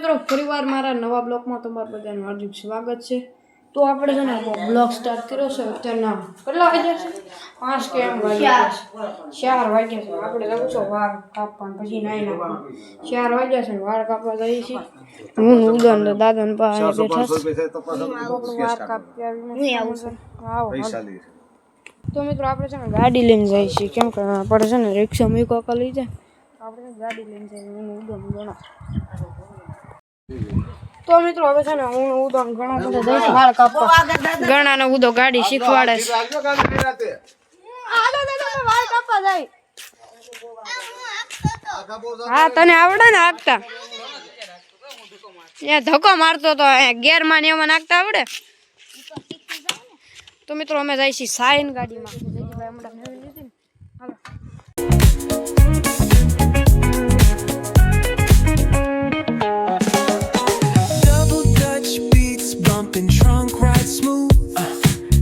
મિત્રો ફરીવાર મારા નવા બ્લોગમાં તમારું બધાનું હાર્દિક સ્વાગત છે। તો આપણે છે ને બ્લોગ સ્ટાર્ટ કર્યો છે અત્યારના કેટલા વાગ્યા છે 5 કે એમ વાગ્યા છે 4 વાગ્યા છે। આપણે જવું છે વાળ કાપવા પછી નાઈ નાખવા 4 વાગ્યા છે વાળ કાપવા જઈએ છીએ। હું ઉદન દાદા પાસે બેઠા વાળ કાપી આવીને આવો તો મિત્રો આપણે છે ને ગાડી લઈને જઈએ છીએ કેમ કે આપણે છે ને રિક્ષા મૂકો લઈ જાય આપણે ગાડી લઈને જઈએ હું ઉદન ગણા તો મિત્રો હવે છે ને હું ઉદન ઘણા બધા જઈશ વાળ કાપવા ઘણાને ઉદો ગાડી શીખવાડે છે હાલો દાદા વાળ કાપવા જાય હા તને આવડે ને હાંકતા એ ધક્કો મારતો તો ગેર માં ને એમાં નાખતા આવડે તો મિત્રો અમે જઈએ છીએ સાઈન ગાડીમાં જયજીભાઈ હમણાં નવી લીધી ને હાલો Trunk right smooth,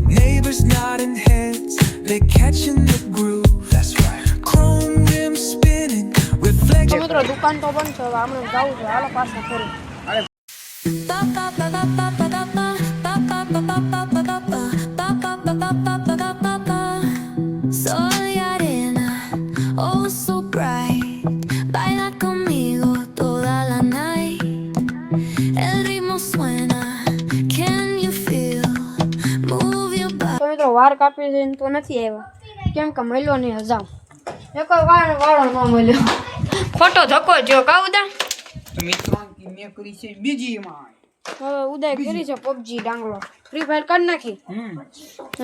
neighbors nodding heads, they're catching the groove. That's right. Chrome rims spinning, reflection. તો મિત્રો દુકાન તો બંધ છે હવે આપણે જાવું છે હાલો પાછા ફરી Soy arena, oh so bright, baila conmigo toda la night. El ritmo suena. વાર કાપી છે તો નથી આવ્યા કેમ કે મળ્યો નહીં હજામ એક વાળો ન મળ્યો ખોટો ધક્કો જો કાઉદા મિત્રો મેં કરી છે બીજી માં હવે ઉદય કરી છે પબજી ડાંગલો ફ્રી ફાયર કાઢ નાખી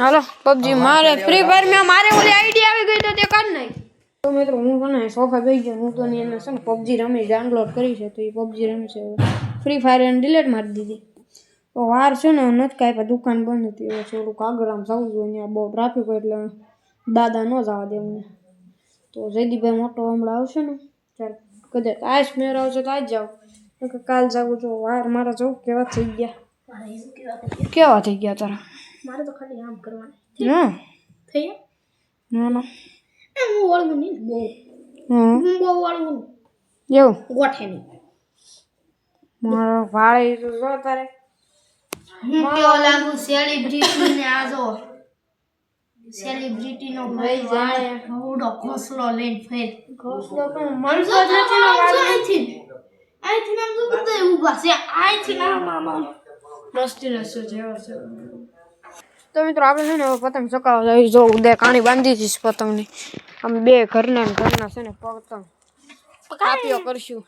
હાલો પબજી મારે ફ્રી ફાયર માં મારે ઓલી આઈડી આવી ગઈ તો તે કાઢ નાખી તો મિત્રો હું કોને સોફા બેસી ગયો હું તો એને છે ને પબજી રમી ડાઉનલોડ કરી છે તો એ પબજી રમે છે ફ્રી ફાયર એને ડિલીટ મારી દીધી તો વાર છે ને નથી કાંઈ દુકાન બંધ હતી હવે થોડુંક આગળ આમ જવું જોઈએ અહીંયા બહુ ટ્રાફિક હોય એટલે દાદા ન જવા દે અમને તો જયદીપભાઈ મોટો હમણાં આવશે ને ત્યારે કદાચ આજ મેર આવશે તો આજ જાઓ કે કાલ જવું જો વાર મારા જવું કેવા થઈ ગયા તારા મારે તો ખાલી આમ કરવાનું હા થઈ ના ના હું વળવું નહીં બહુ હું બહુ વળવું એવું ગોઠે નહીં મારો ભાઈ તો જો તારે હું કેવો લાગુ સેલિબ્રિટી ને આજો સેલિબ્રિટી નો ભાઈ જાય થોડો ઘોસલો લઈને ફેર ઘોસલો પણ મનસો જ નથી ને આઈથી નામ તો બધે ઊભા છે આઈથી નામ મામા રસ્તી રસ્તો જેવો છે તો મિત્રો આપણે છે ને પતંગ ચકાવવા જઈએ જો ઉદય કાણી બાંધી દીધી પતંગની અમે બે ઘરના છે ને પતંગ કાપ્યો કરશું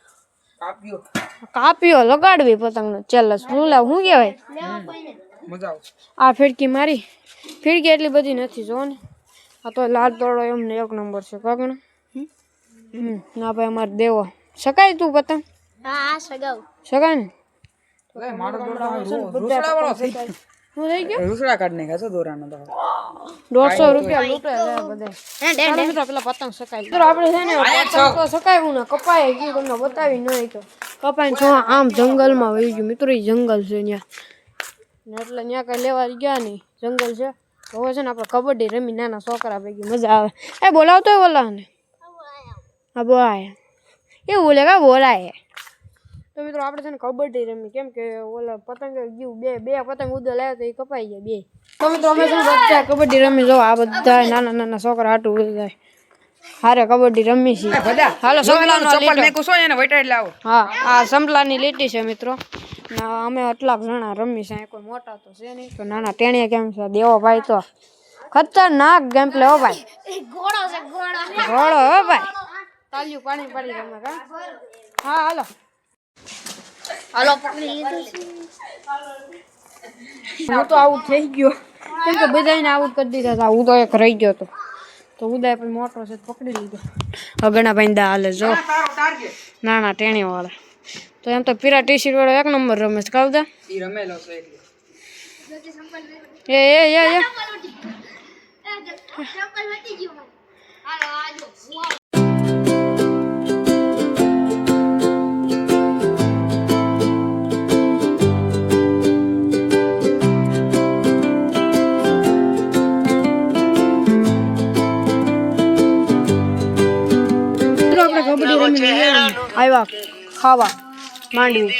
કાપ્યો લગાડવી પતંગનો ચેલસ બોલા શું કહેવાય મજા આવશે આ ફિરકી મારી ફિરકી એટલી બધી નથી જો ને આ તો લાલ દોડો એમને એક નંબર છે કાગણ ના ભાઈ અમારે દેવો શકાય તું પતંગ હા સગાવ શકાય ને લે મારો દોરા રૂસડા વાળો થઈ શું થઈ ગયું રૂસડા કાઢ નાખ્યા છે દોરાનો તો 150 રૂપિયા લૂટે બધા મિત્રો પેલા પતંગ શકાય તો આપણે છે ને પતંગ તો શકાયું ને કપાય ગયું તમને બતાવી નહીં તો કપાય છો આમ જંગલમાં વહી ગયું મિત્રો એ જંગલ છે ત્યાં એટલે ત્યાં કઈ લેવા ગયા નહીં જંગલ છે હવે છે ને આપણે કબડ્ડી રમી નાના છોકરા ભેગી મજા આવે એ બોલાવતો હોય બોલા ને હા બોલાય એવું બોલે કા બોલાય તો મિત્રો આપણે છે ને કબડ્ડી રમી કેમ કે ઓલા પતંગ ગયું બે પતંગ ઉદર લાવ્યા તો એ કપાઈ ગયા બે તો મિત્રો અમે છે બધા કબડ્ડી રમી જો આ બધા નાના છોકરા હાટું બધા હારે કબડ્ડી રમી છે હાલો સંપલાનો ચપ્પલ મેં કુસો એને વટાઈ લાવો હા આ સંપલાની લીટી છે મિત્રો અમે આટલા જણા રમી છે કોઈ મોટા તો છે નહીં તો નાના ટેણીયા કેમ છે દેવો ભાઈ તો ખતરનાક ગેમ પ્લે હો ભાઈ ઘોડો છે ઘોડો હો ભાઈ તાલ્યું પાણી પડી રમે કા હા હાલો હાલો પકડી લીધું હું તો આઉટ થઈ ગયો કેમ કે બધાને આઉટ કરી દીધા હતા હું તો એક રહી ગયો તો ઉદય પણ મોટો છે પકડી લીધો અગણા ભાઈ હાલે જો નાના ટેણી વાળા તો એમ તો પીરા ટી શર્ટ વાળો એક નંબર રમે છે કાવદા ઈ રમેલો છે એ ચપ્પલ વટી ગયો હાલો આજો આપણે કબડ્ડી રમી આવ્યા ખાવા માંડવી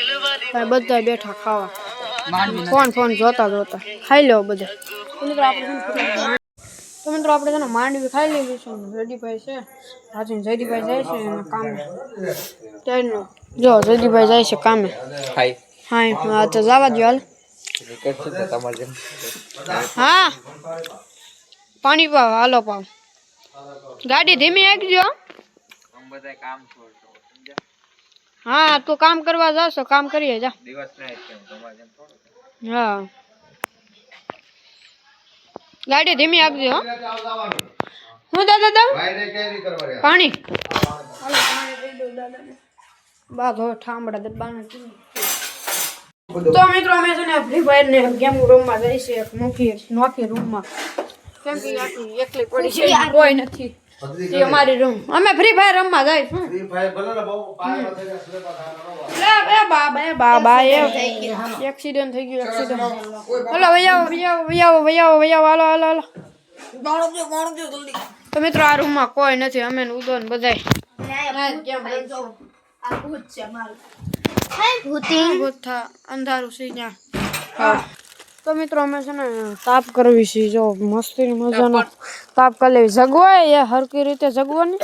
ભાઈ બધા બેઠા ખાવા માંડવી ફોન જોતા ખાઈ લેવો બધા તો મિત્રો આપણે છે ને માંડવી ખાઈ લેવી છે જયદીપભાઈ છે હાજી જયદીપભાઈ જાય છે એના કામે ત્યારનું જો જયદીપભાઈ જાય છે કામે હા તો જવા દો હાલ હા પાણી પાવ હાલો પાવ ગાડી ધીમી આપજો હા તું કામ કરવા જાશો કામ કરીએ જા હા ગાડી ધીમી આપજો હું દાદા દઉં પાણી બા ધો ઠામડા દબાણ તો મિત્રો અમે છે ને ફ્રી ફાયર ને ગેમ રૂમમાં જઈશે એક નોખી રૂમમાં કેમ કે આખી એકલી પડી છે કોઈ નથી તે અમારી રૂમ અમે ફ્રી ફાયર રમવા જઈશું ફ્રી ફાયર ભલે ને બહુ પાયમાં થઈ ગયા બાબા એક્સિડન્ટ થઈ ગયું એક્સિડન્ટ હાલો વયાવો હાલો તો મિત્રો આ રૂમમાં કોઈ નથી અમે ઉદો ને બધાય અંધારું છે ત્યાં હા તો મિત્રો અમે છે ને તાપ કરવી છે જો મસ્તી મજાનો તાપ કરી લેવી જગવાય એ હરકી રીતે જગવાની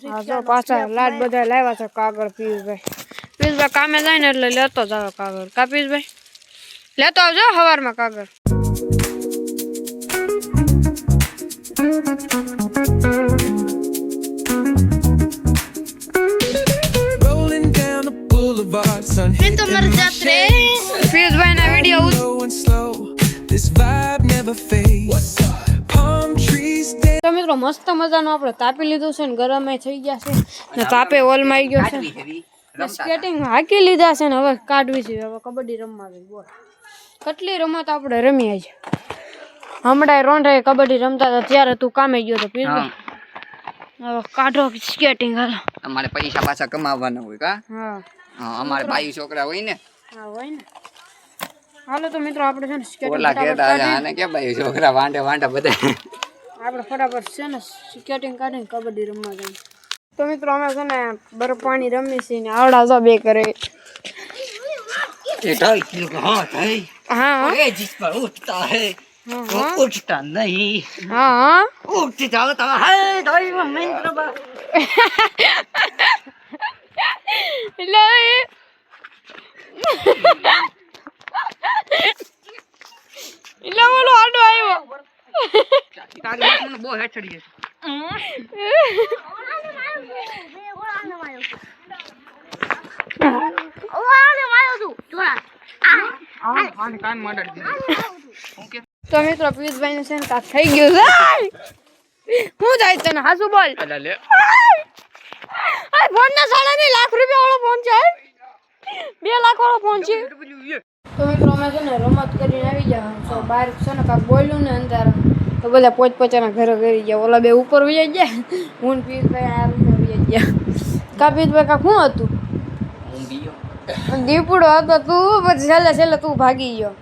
હા જો પાછા લાડ બધા લાવ્યા છે કાગળ પિયુષભાઈ કામે જાય ને એટલે લેતો જ આવે કાગળ કા પિયુષભાઈ લેતો આવજો સવારમાં કાગળ Rolling down the boulevard, sun hit the પિયુષભાઈ ના video and slow. This vibe never fades. Palm trees તો મિત્રો મસ્ત મજાનો આપણે તાપી લીધું છે ને ગરમ થઈ ગયા છે ને તાપે ઓલમાં આવી ગયો છે સ્કેટિંગ હાકી લીધા છે ને હવે કાઢવી છે હવે કબડ્ડી રમવા બોલ કેટલી રમત આપણે રમીએ છે હમણાં રોંઢાએ કબડ્ડી રમતા હતા ત્યારે તું કામે ગયો તો પિયુષભાઈ હવે કાઢો સ્કેટિંગ હાલો અમારે પૈસા પાછા કમાવાના હોય કા હા અમારે ભાઈ છોકરા હોય ને હા હોય ને હાલો તો મિત્રો આપણે છે ને ઓલા સ્કેટિંગ કેતા આને કે ભાઈ છોકરા વાંઢે બધા આપણે ફટાફટ છે ને સ્કેટિંગ કાઢીને કબડ્ડી રમવા જઈએ તો મિત્રો અમે છે ને બરફ પાણી રમી છીએ ને આવડા તો બે કરે એ ઢાઈ કિલો હા ઢાઈ હા એ जिस पर उठता है वो उठता नहीं હા उठ जाता है ढाई महेंद्र बा એટલે એટલે ઓલો આડો આવ્યો તારી માથાનો બહુ હેઠડી છે આને કાન માડાડી દીધી તો મિત્રો પિયુષભાઈ ને છે ને કાંક થઈ ગયું છે હું જાય તને હાસુ બોલ અલા લે આ ફોન ના ₹1.5 લાખ વાળો ફોન છે 2 લાખ વાળો ફોન છે તો મિત્રો અમે છે ને રમત કરીને આવી ગયા તો બહાર છે ને કાંક બોલ્યું ને અંદર તો બધા પોતપોતાના ઘરે કરી ગયા ઓલા બે ઉપર વહી ગયા હું ને પિયુષભાઈ આ રૂમમાં વહી ગયા કા પિયુષભાઈ કાંક શું હતું દીપડો હતો તું પછી છેલ્લે તું ભાગી ગયો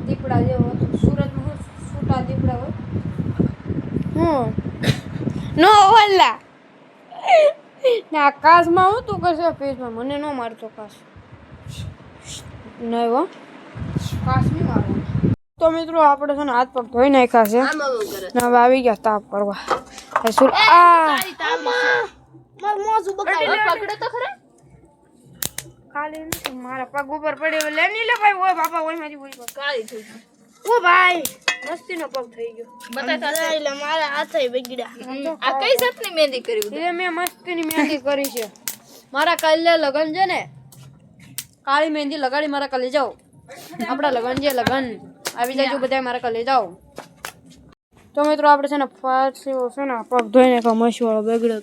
દીપડા જેવો હતો સુરતમાં છૂટા દીપડા હોય નો ઓલા ના આકાશમાં હું તું કરશે પેજમાં મને ન મારતો કાશ નહીં હો કાશ નહીં મારવાનો તો મિત્રો આપણે છે ને હાથ પગ ધોઈ નાખ્યા છે ને હવે આવી ગયા તાપ કરવા ખાલી નથી મારા પગ ઉપર પડે લે નહીં લે ભાઈ ઓય બાપા ઓય મારી ઓય કાળી થઈ ગઈ ઓ ભાઈ મસ્તીનો પગ થઈ ગયો બતાતા એટલે મારા હાથે બગડ્યા આ કઈ જાતની મહેંદી કરી એ મેં મસ્તીની મહેંદી કરી છે મારા કાલે લગન છે ને કાળી મહેંદી લગાડી મારા કાલે જાઓ આપણા લગન છે લગન આવી જાજો બધા મારા કાલે જાઓ તો મિત્રો આપણે છે ને પાછો છે ને પગ ધોઈને કા મશવાળો બગડ્યો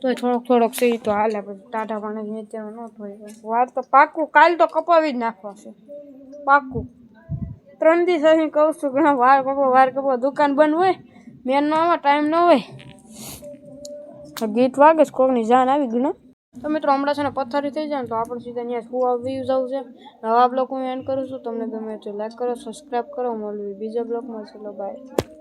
તો થોડોક સહી તો હાલે પછી ટાટા પાણી વેચવાનું ન થોડી વાર તો પાકું કાલ તો કપાવી જ નાખવા છે પાકું 3 દિવસ અહીં કહું છું કે વાર કપો દુકાન બંધ હોય મેન ન આવે ટાઈમ ન હોય ગીત વાગે છે કોકની જાન આવી ગઈ ને તો મિત્રો હમણાં છે ને પથ્થરી થઈ જાય ને તો આપણે સીધા અહીંયા સુવા વ્યૂ જવું છે નવા બ્લોગ હું એન્ડ કરું છું તમને ગમે તો લાઈક કરો સબસ્ક્રાઈબ કરો મળવી બીજા બ્લોગમાં ચલો બાય